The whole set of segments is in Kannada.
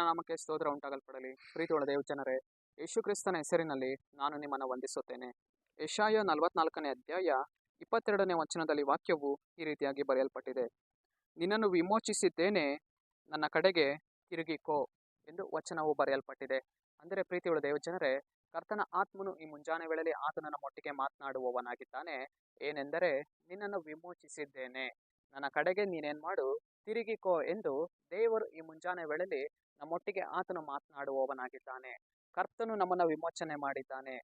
ನಾಮಕ್ಕೆ ಸ್ತೋತ್ರ ಉಂಟಾಗಲ್ಪಡಲಿ. ಪ್ರೀತಿಯುಳ್ಳ ದೇವಜನರೇ, ಯೇಸು ಕ್ರಿಸ್ತನ ಹೆಸರಿನಲ್ಲಿ ನಾನು ನಿಮ್ಮನ್ನು ವಂದಿಸುತ್ತೇನೆ. ಯೆಶಾಯ 44ನೇ ಅಧ್ಯಾಯ 22ನೇ ವಚನದಲ್ಲಿ ವಾಕ್ಯವು ಈ ರೀತಿಯಾಗಿ ಬರೆಯಲ್ಪಟ್ಟಿದೆ. ನಿನ್ನನ್ನು ವಿಮೋಚಿಸಿದ್ದೇನೆ, ನನ್ನ ಕಡೆಗೆ ತಿರುಗಿಕೋ ಎಂದು ವಚನವು ಬರೆಯಲ್ಪಟ್ಟಿದೆ. ಅಂದರೆ ಪ್ರೀತಿಯುಳ್ಳ ದೇವಜನರೇ, ಕರ್ತನ ಆತ್ಮನು ಈ ಮುಂಜಾನೆ ವೇಳೆಯಲ್ಲಿ ಆತನ ನಮ್ಮೊಟ್ಟಿಗೆ ಮಾತನಾಡುವವನಾಗಿದ್ದಾನೆ. ಏನೆಂದರೆ, ನಿನ್ನನ್ನು ವಿಮೋಚಿಸಿದ್ದೇನೆ, ನನ್ನ ಕಡೆಗೆ ನೀನೇನ್ ಮಾಡು, ತಿರುಗಿಕೋ ಎಂದು ದೇವರು ಈ ಮುಂಜಾನೆ ವೇಳೆಯಲ್ಲಿ ನಮ್ಮೊಟ್ಟಿಗೆ ಆತನು ಮಾತನಾಡುವವನಾಗಿದ್ದಾನೆ. ಕರ್ತನು ನಮ್ಮನ್ನು ವಿಮೋಚನೆ ಮಾಡಿದ್ದಾನೆ.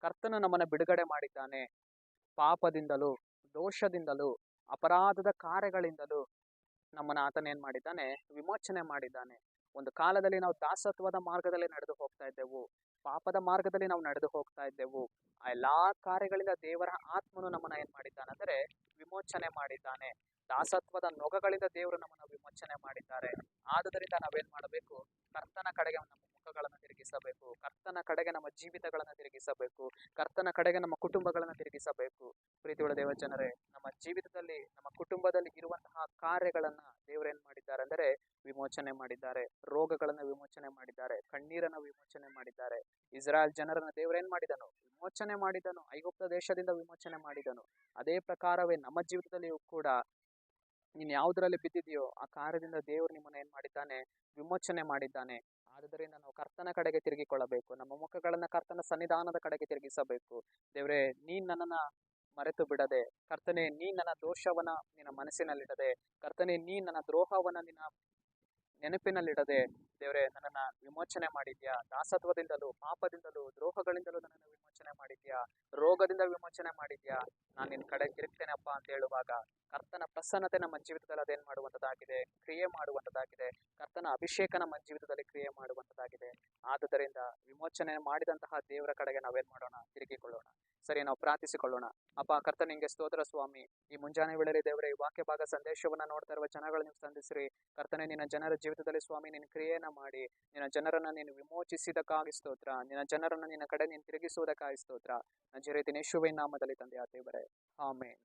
ಕರ್ತನು ನಮ್ಮನ್ನು ಬಿಡುಗಡೆ ಮಾಡಿದ್ದಾನೆ. ಪಾಪದಿಂದಲೂ, ದೋಷದಿಂದಲೂ, ಅಪರಾಧದ ಕಾರ್ಯಗಳಿಂದಲೂ ನಮ್ಮನ್ನು ಆತನ ಏನ್ ಮಾಡಿದ್ದಾನೆ, ವಿಮೋಚನೆ ಮಾಡಿದ್ದಾನೆ. ಒಂದು ಕಾಲದಲ್ಲಿ ನಾವು ದಾಸತ್ವದ ಮಾರ್ಗದಲ್ಲಿ ನಡೆದು ಹೋಗ್ತಾ ಇದ್ದೆವು, ಪಾಪದ ಮಾರ್ಗದಲ್ಲಿ ನಾವು ನಡೆದು ಹೋಗ್ತಾ ಇದ್ದೆವು. ಆ ಎಲ್ಲಾ ಕಾರ್ಯಗಳಿಂದ ದೇವರ ಆತ್ಮನು ನಮ್ಮನ್ನ ಏನ್ ಮಾಡಿದ್ದಾನೆ ಅಂದರೆ ವಿಮೋಚನೆ ಮಾಡಿದ್ದಾನೆ. ದಾಸತ್ವದ ನೊಗಗಳಿಂದ ದೇವರು ನಮ್ಮನ್ನು ವಿಮೋಚನೆ ಮಾಡಿದ್ದಾರೆ. ಆದುದರಿಂದ ನಾವೇನ್ ಮಾಡಬೇಕು, ಕರ್ತನ ಕಡೆಗೆ ನಮ್ಮ ಮುಖಗಳನ್ನು ತಿರುಗಿಸಬೇಕು, ಕರ್ತನ ಕಡೆಗೆ ನಮ್ಮ ಜೀವಿತಗಳನ್ನು ತಿರುಗಿಸಬೇಕು, ಕರ್ತನ ಕಡೆಗೆ ನಮ್ಮ ಕುಟುಂಬಗಳನ್ನು ತಿರುಗಿಸಬೇಕು. ಪ್ರೀತಿಯುಳ್ಳ ದೇವಜನರೇ, ನಮ್ಮ ಜೀವಿತದಲ್ಲಿ, ನಮ್ಮ ಕುಟುಂಬದಲ್ಲಿ ಇರುವಂತಹ ಕಾರ್ಯಗಳನ್ನ ದೇವರು ಏನ್ ಮಾಡಿದ್ದಾರೆ ಅಂದರೆ ವಿಮೋಚನೆ ಮಾಡಿದ್ದಾರೆ. ರೋಗಗಳನ್ನು ವಿಮೋಚನೆ ಮಾಡಿದ್ದಾರೆ, ಕಣ್ಣೀರನ್ನು ವಿಮೋಚನೆ ಮಾಡಿದ್ದಾರೆ. ಇಸ್ರಾಯೇಲ್ ಜನರನ್ನ ದೇವರು ಏನ್ ಮಾಡಿದನು, ವಿಮೋಚನೆ ಮಾಡಿದನು. ಐಗುಪ್ತ ದೇಶದಿಂದ ವಿಮೋಚನೆ ಮಾಡಿದನು. ಅದೇ ಪ್ರಕಾರವೇ ನಮ್ಮ ಜೀವಿತದಲ್ಲಿಯೂ ಕೂಡ ನೀನ್ ಯಾವುದರಲ್ಲಿ ಬಿದ್ದಿದೆಯೋ ಆ ಕಾರ್ಯದಿಂದ ದೇವರು ನಿಮ್ಮನ್ನ ಏನ್ ಮಾಡಿದ್ದಾನೆ, ವಿಮೋಚನೆ ಮಾಡಿದ್ದಾನೆ. ಆದುದರಿಂದ ನಾವು ಕರ್ತನ ಕಡೆಗೆ ತಿರುಗಿಕೊಳ್ಳಬೇಕು, ನಮ್ಮ ಮುಖಗಳನ್ನ ಕರ್ತನ ಸನ್ನಿಧಾನದ ಕಡೆಗೆ ತಿರುಗಿಸಬೇಕು. ದೇವರೇ, ನೀನ್ ನನ್ನನ್ನ ಮರೆತು ಬಿಡದೆ, ಕರ್ತನೆ ನೀನ್ ನನ್ನ ದೋಷವನ್ನ ನಿನ್ನ ಮನಸ್ಸಿನಲ್ಲಿಡದೆ, ಕರ್ತನೆ ನೀನ್ ನನ್ನ ದ್ರೋಹವನ್ನ ನಿನ್ನ ನೆನಪಿನಲ್ಲಿಡದೆ, ದೇವರೇ ನನ್ನನ್ನ ವಿಮೋಚನೆ ಮಾಡಿದ್ಯಾ. ದಾಸತ್ವದಿಂದಲೂ, ಪಾಪದಿಂದಲೂ, ದ್ರೋಹಗಳಿಂದಲೂ ನನ್ನನ್ನು ವಿಮೋಚನೆ ಮಾಡಿದ್ಯಾ. ರೋಗದಿಂದ ವಿಮೋಚನೆ ಮಾಡಿದ್ಯಾ. ನಾನು ನಿನ್ನ ಕಡೆ ತಿರುಗ್ತೇನಪ್ಪ ಅಂತ ಹೇಳುವಾಗ ಕರ್ತನ ಪ್ರಸನ್ನತೆ ನಮ್ಮ ಜೀವಿತದಲ್ಲಿ ಅದೇನ್ ಮಾಡುವಂತದ್ದಾಗಿದೆ, ಕ್ರಿಯೆ ಮಾಡುವಂತದ್ದಾಗಿದೆ. ಕರ್ತನ ಅಭಿಷೇಕ ನಮ್ಮ ಜೀವಿತದಲ್ಲಿ ಕ್ರಿಯೆ ಮಾಡುವಂತದ್ದಾಗಿದೆ. ಆದುದರಿಂದ ವಿಮೋಚನೆ ಮಾಡಿದಂತಹ ದೇವರ ಕಡೆಗೆ ನಾವೇನ್ ಮಾಡೋಣ, ತಿರುಗಿಕೊಳ್ಳೋಣ. ಸರಿ, ನಾವು ಪ್ರಾರ್ಥಿಸಿಕೊಳ್ಳೋಣ. ಅಪ್ಪ ಕರ್ತನ ನಿಂಗೆ ಸ್ತೋತ್ರ ಸ್ವಾಮಿ. ಈ ಮುಂಜಾನೆ ವೇಳೆಯಲ್ಲಿ ದೇವರೇ, ಈ ವಾಕ್ಯ ಭಾಗ ಸಂದೇಶವನ್ನ ನೋಡ್ತಾ ಇರುವ ಜನಗಳು ನೀವು ಸಂಧಿಸ್ರಿ. ಕರ್ತನೆ, ನಿನ್ನ ಜನರ ಜೀವಿತದಲ್ಲಿ ಸ್ವಾಮಿ ನಿನ್ನ ಕ್ರಿಯೆಯನ್ನ ಮಾಡಿ, ನಿನ್ನ ಜನರನ್ನ ನೀನು ವಿಮೋಚಿಸಿದಕ್ಕಾಗಿ ಸ್ತೋತ್ರ, ನಿನ್ನ ಜನರನ್ನ ನಿನ್ನ ಕಡೆ ನೀನು ತಿರುಗಿಸುವುದಕ್ಕಾಗಿ ಸ್ತೋತ್ರ. ನಜರೇತಿನ ಯೇಸುವಿನ ನಾಮದಲ್ಲಿ ತಂದೆ ಆ ದೇವರೇ, ಆಮೆನ್.